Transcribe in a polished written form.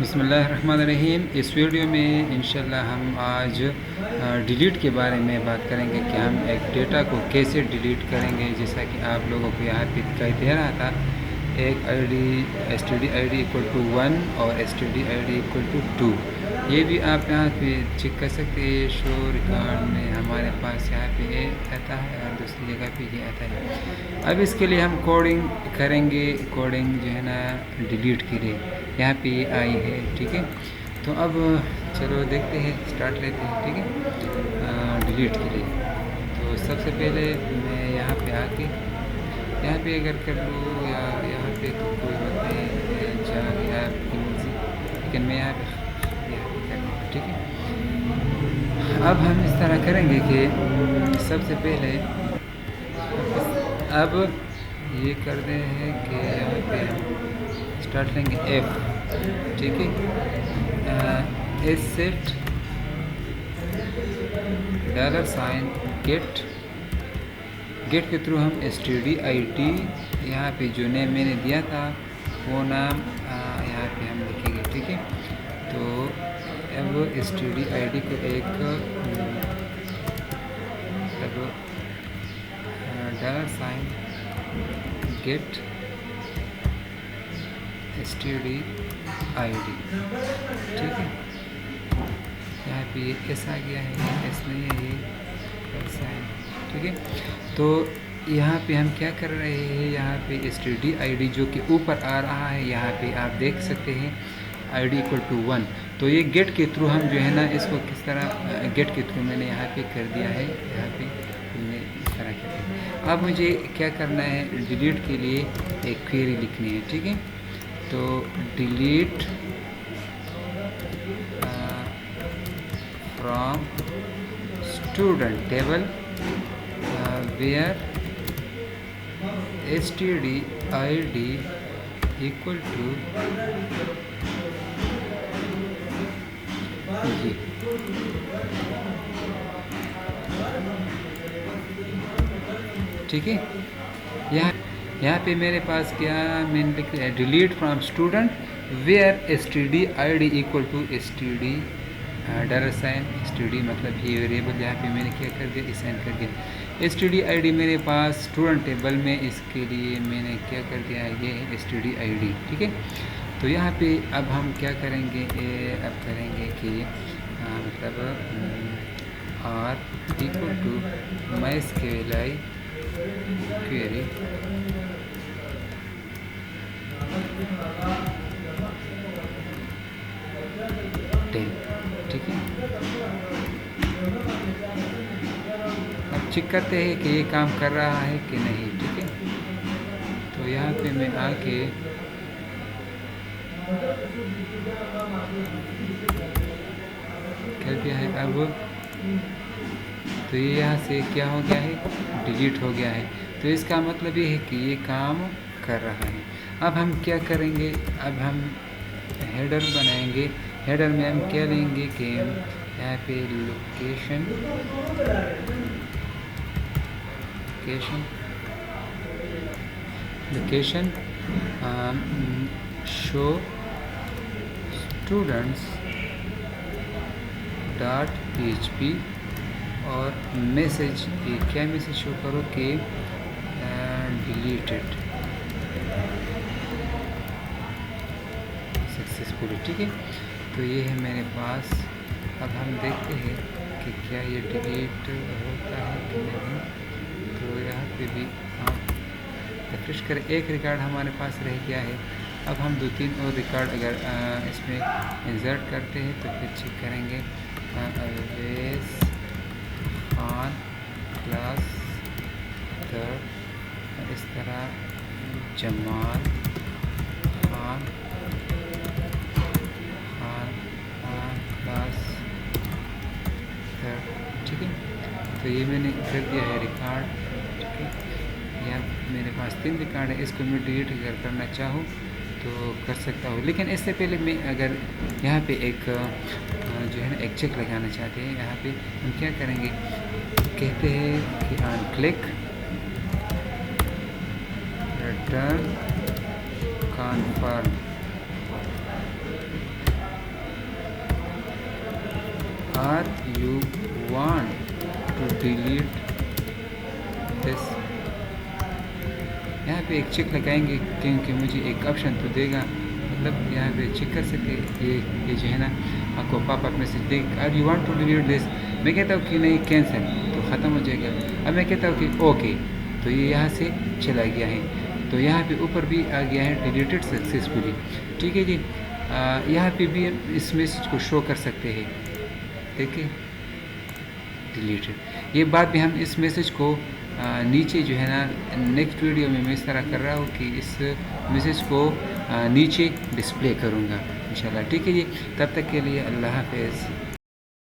बिस्मिल्लाहिर्रहमानिर्रहीम। इस वीडियो में इंशाल्लाह हम आज डिलीट के बारे में बात करेंगे कि हम एक डेटा को कैसे डिलीट करेंगे। जैसा कि आप लोगों को यहाँ पे दिखाई दे रहा था, एक ID std id equal to 1 और std id इक्वल टू 2। ये भी आप यहाँ पे चेक कर सकते हैं। शो रिकॉर्ड में हमारे पास यहाँ पे ये आता है और दूसरी जगह पे ये आता है। अब इसके लिए हम कोडिंग करेंगे। कोडिंग जो है ना डिलीट के लिए यहाँ पे ये आई है, ठीक है। तो अब चलो देखते हैं, स्टार्ट लेते हैं, ठीक है। डिलीट के लिए तो सबसे पहले मैं यहाँ पे आके यहाँ पे अगर कर लूँ या यहाँ पे तो कोई बात नहीं, जाके आपकी मर्जी, लेकिन मैं यहाँ पे कर लूँ, ठीक है। अब हम इस तरह करेंगे कि सबसे पहले अब ये कर दे हैं कि यहाँ पे हम स्टार्ट लेंगे F, ठीक है। सेट $गेट के थ्रू हम std id यहाँ पे जो नेम मैंने दिया था वो नाम यहाँ पे हम लिखेंगे, ठीक है। तो अब std id को एक $गेट std id, ठीक है। यहाँ पे ये एस आ गया है, ये एस नहीं है, ये साइन, ठीक है। तो यहाँ पे हम क्या कर रहे हैं, यहाँ पे std id जो कि ऊपर आ रहा है, यहाँ पे आप देख सकते हैं id इक्वल टू 1। तो ये गेट के थ्रू हम जो है ना इसको किस तरह गेट के थ्रू मैंने यहाँ पे कर दिया है, यहाँ पे हमने इस तरह किया है। अब मुझे क्या करना है, डिलीट के लिए एक क्वेरी लिखनी है, ठीक है। तो delete from student table where std id equal to ये, ठीक है। यहाँ पे मेरे पास क्या मैंने लिख दिया, delete from student where std id equal to std $std, मतलब ये वेरिएबल यहाँ पे मैंने क्या कर दिया, असाइन कर दिया। std id मेरे पास स्टूडेंट टेबल में, इसके लिए मैंने क्या कर दिया, ये है std id, ठीक है। तो यहाँ पे अब हम क्या करेंगे, अब करेंगे कि मतलब r equal to mysqli query ठीक है। अब चेक करते हैं कि ये काम कर रहा है कि नहीं, ठीक है। तो यहाँ पे मैं आके कर दिया है। अब तो ये यहाँ से क्या हो गया है, डिलीट हो गया है। तो इसका मतलब ये है कि ये काम कर रहा है। अब हम क्या करेंगे, अब हम हेडर बनाएंगे। हेडर में हम क्या लेंगे कि यहाँ पे location show students dot php और मैसेज, ये क्या मैसेज शो करो कि डिलीटेड सक्सेसफुली, ठीक है। तो ये है मेरे पास। अब हम देखते हैं कि क्या ये डिलीट होता है कि नहीं। तो यहाँ पे भी हम रिफ्रेश करें, एक रिकॉर्ड हमारे पास रह गया है। अब हम 2-3 और रिकॉर्ड अगर इसमें इंसर्ट करते हैं तो फिर चेक करेंगे। अवेज खान क्लास 3, इस तरह जमाल खान क्लास 3, ठीक है। तो ये मैंने कर दिया है रिकॉर्ड, ठीक है। यहाँ मेरे पास 3 रिकॉर्ड है। इसको मैं डिलीट अगर करना चाहूँ तो कर सकता हूँ, लेकिन इससे पहले मैं अगर यहाँ पे एक जो है ना एक चेक लगाना चाहते हैं। यहाँ पे हम क्या करेंगे, कहते हैं कि on click return confirm, are you want to delete this. यहाँ पे एक चेक लगाएंगे क्योंकि मुझे एक ऑप्शन तो देगा, मतलब यहाँ पे चेक कर सकते हैं। ये जो है ना आपको पॉपअप मैसेज दे, are you want to delete this. मैं कहता हूँ कि नहीं कैंसिल, तो ख़त्म हो जाएगा। अब मैं कहता हूँ कि ओके, तो ये यहाँ से चला गया है। तो यहाँ पे ऊपर भी आ गया है डिलीटेड सक्सेसफुली। ठीक है जी। यहाँ पे भी इस मैसेज को शो कर सकते हैं, देखिए डिलीटेड। ये बात भी हम इस मैसेज को नीचे जो है ना नेक्स्ट वीडियो में मैं इस तरह कर रहा हूँ कि इस मैसेज को नीचे डिस्प्ले करूँगा इंशाल्लाह। ठीक है जी, तब तक के लिए अल्लाह हाफ़िज़।